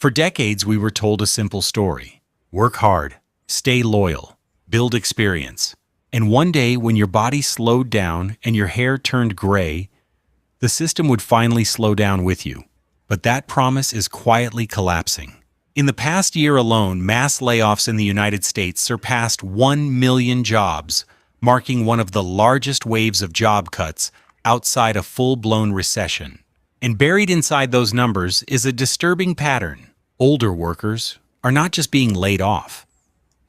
For decades, we were told a simple story: work hard, stay loyal, build experience. And one day, when your body slowed down and your hair turned gray, the system would finally slow down with you. But that promise is quietly collapsing. In the past year alone, mass layoffs in the United States surpassed 1 million jobs, marking one of the largest waves of job cuts outside a full-blown recession. And buried inside those numbers is a disturbing pattern. Older workers are not just being laid off.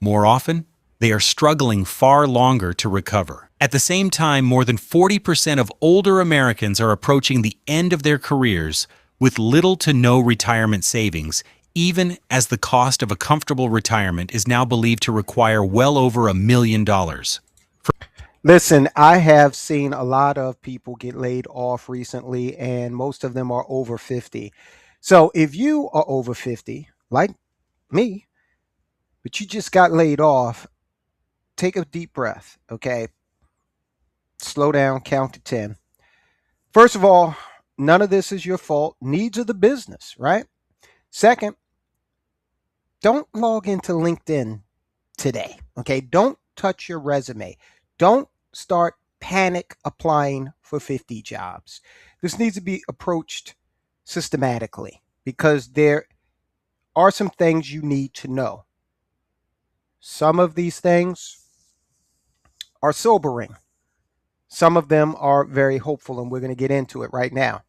More often, they are struggling far longer to recover. At the same time, more than 40% of older Americans are approaching the end of their careers with little to no retirement savings, even as the cost of a comfortable retirement is now believed to require well over $1 million. Listen, I have seen a lot of people get laid off recently, and most of them are over 50. So if you are over 50, like me, but you just got laid off, take a deep breath, okay? Slow down, count to 10. First of all, none of this is your fault. Needs of the business, right? Second, don't log into LinkedIn today, okay? Don't touch your resume. Don't start panic applying for 50 jobs. This needs to be approached systematically because there are some things you need to know. Some of these things are sobering. Some of them are very hopeful, and we're going to get into it right now.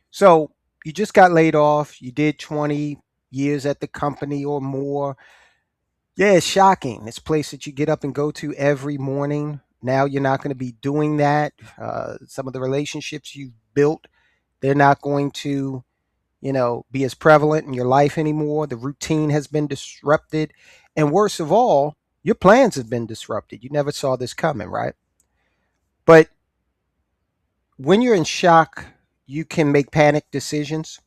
So you just got laid off. You did 20 years at the company or more. Yeah, it's shocking. This place that you get up and go to every morning. Now you're not going to be doing that. Some of the relationships you've built, they're not going to, be as prevalent in your life anymore. The routine has been disrupted. And worst of all, your plans have been disrupted. You never saw this coming, right? But when you're in shock, you can make panic decisions.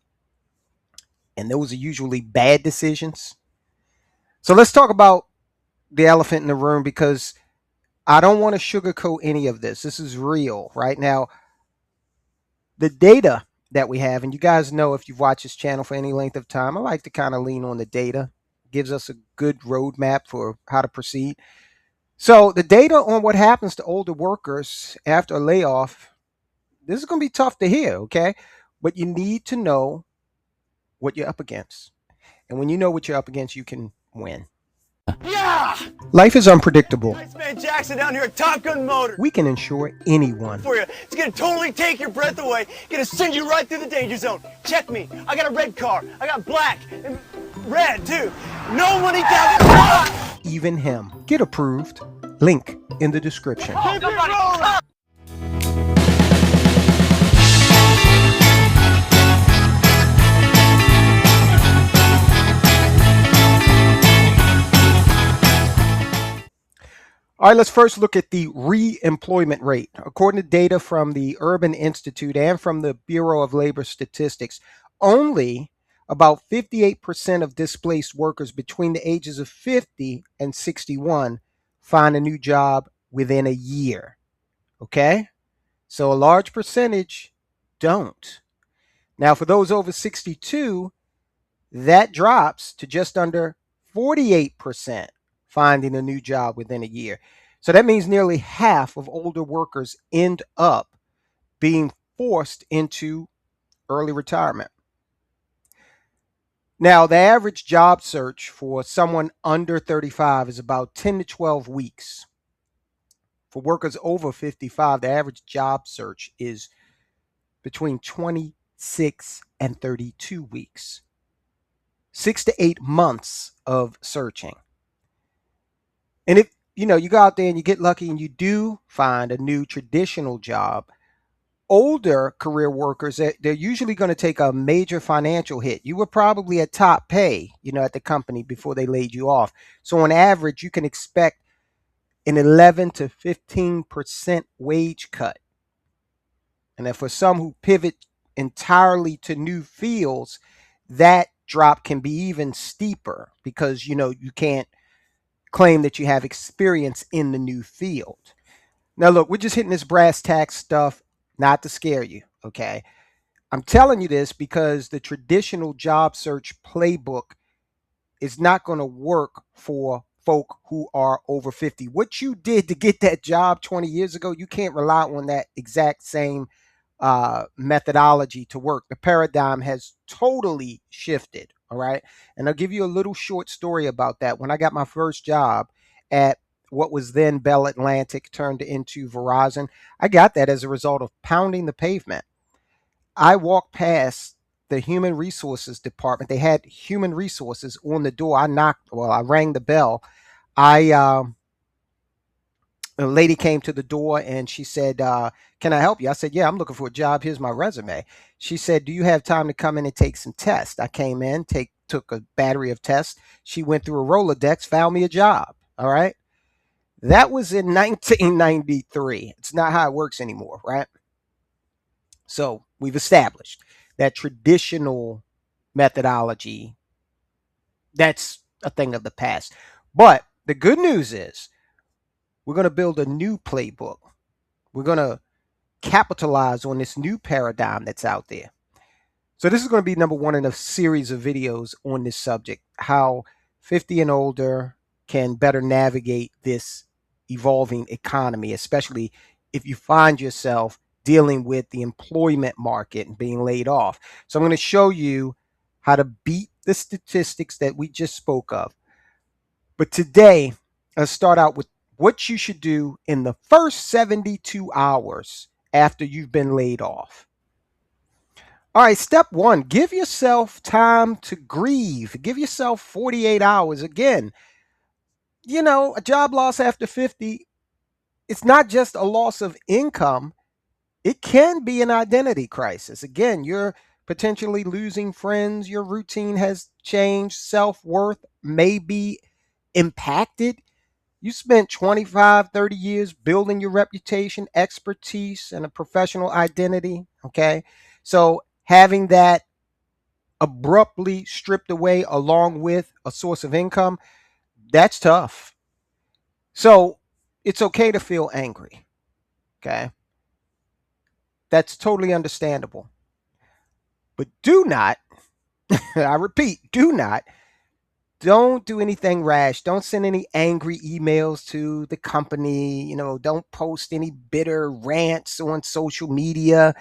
And those are usually bad decisions. So let's talk about the elephant in the room, because I don't want to sugarcoat any of this. This is real right now. The data that we have, and you guys know if you've watched this channel for any length of time, I like to kind of lean on the data. It gives us a good roadmap for how to proceed. So the data on what happens to older workers after a layoff, this is going to be tough to hear, okay? But you need to know what you're up against. And when you know what you're up against, you can win. Yeah! Life is unpredictable. Iceman Jackson down here at Top Gun Motors. We can insure anyone. For you. It's gonna totally take your breath away. Gonna send you right through the danger zone. Check me. I got a red car. I got black and red too. No money down. Even him. Get approved. Link in the description. Keep it rolling. All right, let's first look at the re-employment rate. According to data from the Urban Institute and from the Bureau of Labor Statistics, only about 58% of displaced workers between the ages of 50 and 61 find a new job within a year. Okay? So a large percentage don't. Now, for those over 62, that drops to just under 48%. Finding a new job within a year. So that means nearly half of older workers end up being forced into early retirement. Now, the average job search for someone under 35 is about 10 to 12 weeks. For workers over 55, the average job search is between 26 and 32 weeks. 6 to 8 months of searching. And if you go out there and you get lucky and you do find a new traditional job, older career workers, they're usually going to take a major financial hit. You were probably at top pay, at the company before they laid you off. So on average, you can expect an 11 to 15% wage cut. And then for some who pivot entirely to new fields, that drop can be even steeper because, you can't claim that you have experience in the new field. Now, look, we're just hitting this brass tacks stuff, not to scare you, okay? I'm telling you this because the traditional job search playbook is not going to work for folk who are over 50. What you did to get that job 20 years ago, you can't rely on that exact same methodology to work. The paradigm has totally shifted. All right. And I'll give you a little short story about that. When I got my first job at what was then Bell Atlantic, turned into Verizon, I got that as a result of pounding the pavement. I walked past the human resources department. They had human resources on the door. I rang the bell. I A lady came to the door and she said, "Can I help you?" I said, "Yeah, I'm looking for a job. Here's my resume." She said, "Do you have time to come in and take some tests?" I came in, took a battery of tests. She went through a Rolodex, found me a job. All right. That was in 1993. It's not how it works anymore, right? So we've established that traditional methodology, that's a thing of the past. But the good news is we're going to build a new playbook. We're going to capitalize on this new paradigm that's out there. So this is going to be number one in a series of videos on this subject, how 50 and older can better navigate this evolving economy, especially if you find yourself dealing with the employment market and being laid off. So I'm going to show you how to beat the statistics that we just spoke of. But today, let's start out with what you should do in the first 72 hours after you've been laid off. All right, step one, give yourself time to grieve. Give yourself 48 hours. Again, a job loss after 50, it's not just a loss of income, it can be an identity crisis. Again, you're potentially losing friends, your routine has changed, self worth may be impacted. You spent 25, 30 years building your reputation, expertise, and a professional identity. Okay. So having that abruptly stripped away along with a source of income, that's tough. So it's okay to feel angry. Okay. That's totally understandable. But do not, I repeat, don't do anything rash. Don't send any angry emails to the company. Don't post any bitter rants on social media.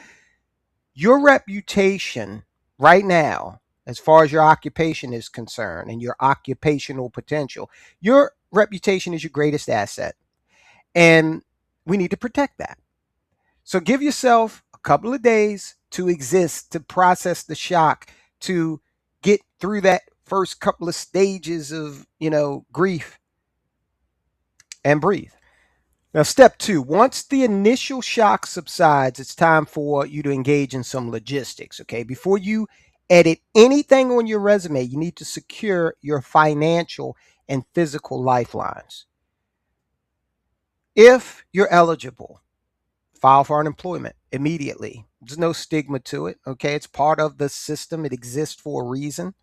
Your reputation right now, as far as your occupation is concerned and your occupational potential, your reputation is your greatest asset. And we need to protect that. So give yourself a couple of days to exist, to process the shock, to get through that first couple of stages of, grief, and breathe. Now, step two, once the initial shock subsides, it's time for you to engage in some logistics. Okay. Before you edit anything on your resume, you need to secure your financial and physical lifelines. If you're eligible, file for unemployment immediately. There's no stigma to it. Okay. It's part of the system, it exists for a reason.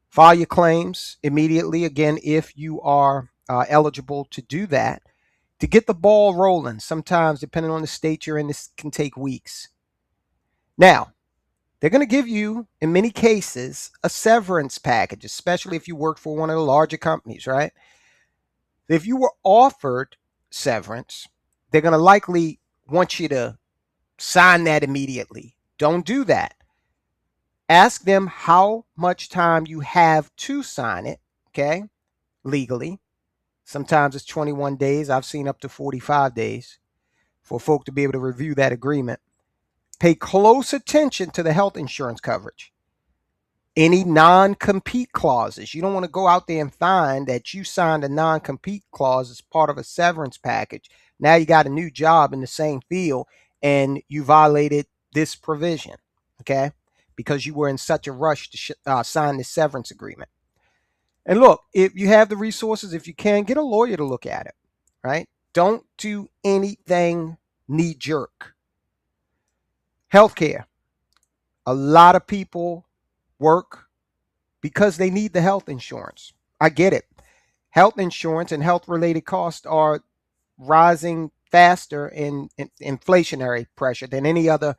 File your claims immediately. Again, if you are eligible to do that, to get the ball rolling. Sometimes, depending on the state you're in, this can take weeks. Now, they're going to give you, in many cases, a severance package, especially if you work for one of the larger companies, right? If you were offered severance, they're going to likely want you to sign that immediately. Don't do that. Ask them how much time you have to sign it, okay, legally. Sometimes it's 21 days. I've seen up to 45 days for folk to be able to review that agreement. Pay close attention to the health insurance coverage. Any non-compete clauses. You don't want to go out there and find that you signed a non-compete clause as part of a severance package. Now you got a new job in the same field and you violated this provision, okay? Because you were in such a rush to sign this severance agreement. And look, if you have the resources, if you can, get a lawyer to look at it, right? Don't do anything knee jerk. Healthcare. A lot of people work because they need the health insurance. I get it. Health insurance and health related costs are rising faster in inflationary pressure than any other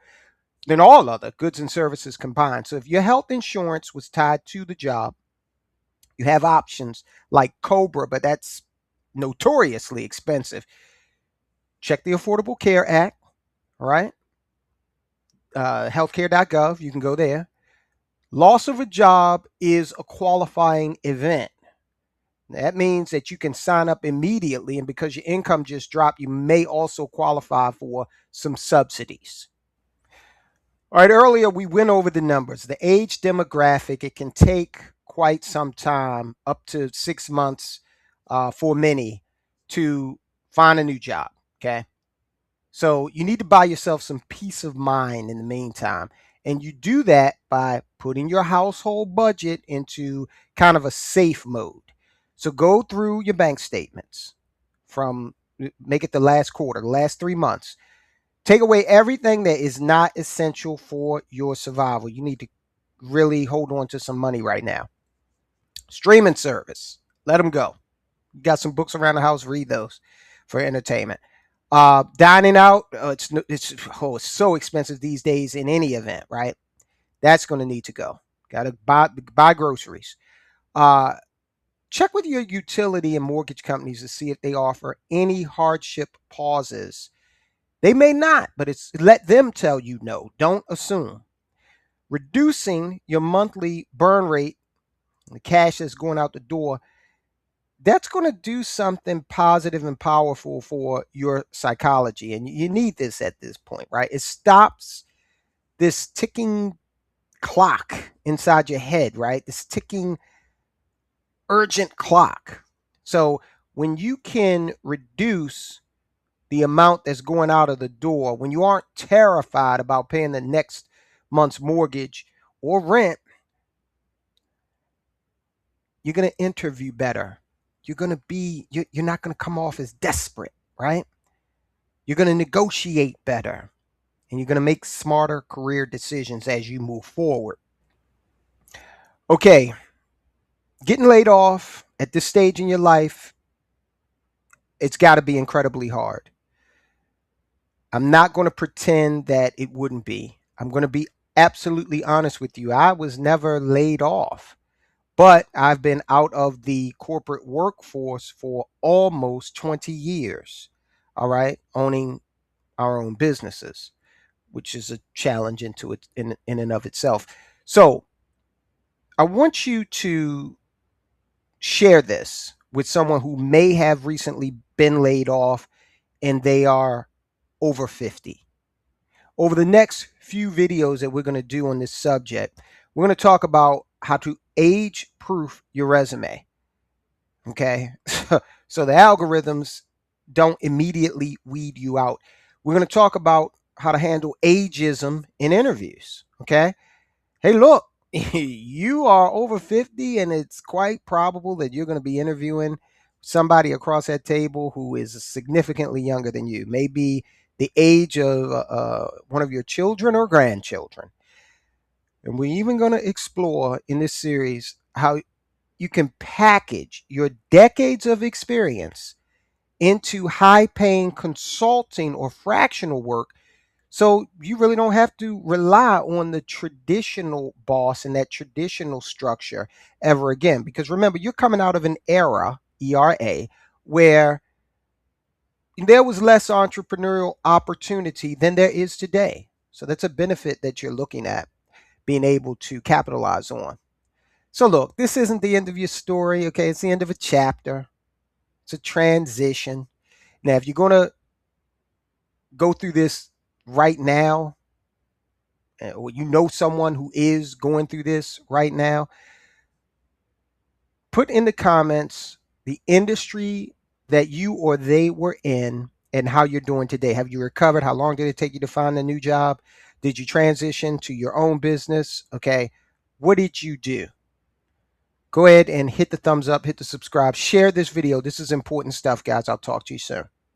than all other goods and services combined. So if your health insurance was tied to the job, you have options like Cobra, but that's notoriously expensive. Check the Affordable Care Act, all right? Healthcare.gov, you can go there. Loss of a job is a qualifying event. That means that you can sign up immediately, and because your income just dropped, you may also qualify for some subsidies. All right, earlier we went over the numbers. The age demographic, it can take quite some time, up to 6 months for many, to find a new job, okay? So you need to buy yourself some peace of mind in the meantime. And you do that by putting your household budget into kind of a safe mode. So go through your bank statements from, make it the last quarter, the last 3 months. Take away everything that is not essential for your survival. You need to really hold on to some money right now. Streaming service, let them go. You got some books around the house, read those for entertainment. Dining out, it's so expensive these days in any event, right? That's going to need to go. Got to buy groceries. Check with your utility and mortgage companies to see if they offer any hardship pauses. They may not, but let them tell you no. Don't assume. Reducing your monthly burn rate, the cash that's going out the door, that's going to do something positive and powerful for your psychology. And you need this at this point, right? It stops this ticking clock inside your head, right? This ticking urgent clock. So when you can reduce the amount that's going out of the door, when you aren't terrified about paying the next month's mortgage or rent, you're going to interview better. You're not going to come off as desperate, right? You're going to negotiate better, and you're going to make smarter career decisions as you move forward. Okay, getting laid off at this stage in your life, it's got to be incredibly hard. I'm not going to pretend that it wouldn't be. I'm going to be absolutely honest with you. I was never laid off, but I've been out of the corporate workforce for almost 20 years. All right, owning our own businesses, which is a challenge into it in and of itself. So I want you to share this with someone who may have recently been laid off and they are over 50. Over the next few videos that we're going to do on this subject, we're going to talk about how to age proof your resume. Okay. So the algorithms don't immediately weed you out. We're going to talk about how to handle ageism in interviews. Okay. Hey, look, you are over 50 and it's quite probable that you're going to be interviewing somebody across that table who is significantly younger than you, maybe the age of one of your children or grandchildren. And we're even going to explore in this series how you can package your decades of experience into high-paying consulting or fractional work, so you really don't have to rely on the traditional boss and that traditional structure ever again. Because remember, you're coming out of an era, ERA, where there was less entrepreneurial opportunity than there is today. So that's a benefit that you're looking at being able to capitalize on. So look, this isn't the end of your story, okay? It's the end of a chapter. It's a transition. Now, if you're going to go through this right now, or you know someone who is going through this right now, put in the comments the industry that you or they were in and how you're doing today. Have you recovered? How long did it take you to find a new job? Did you transition to your own business? Okay. What did you do? Go ahead and hit the thumbs up, hit the subscribe, share this video. This is important stuff, guys. I'll talk to you soon.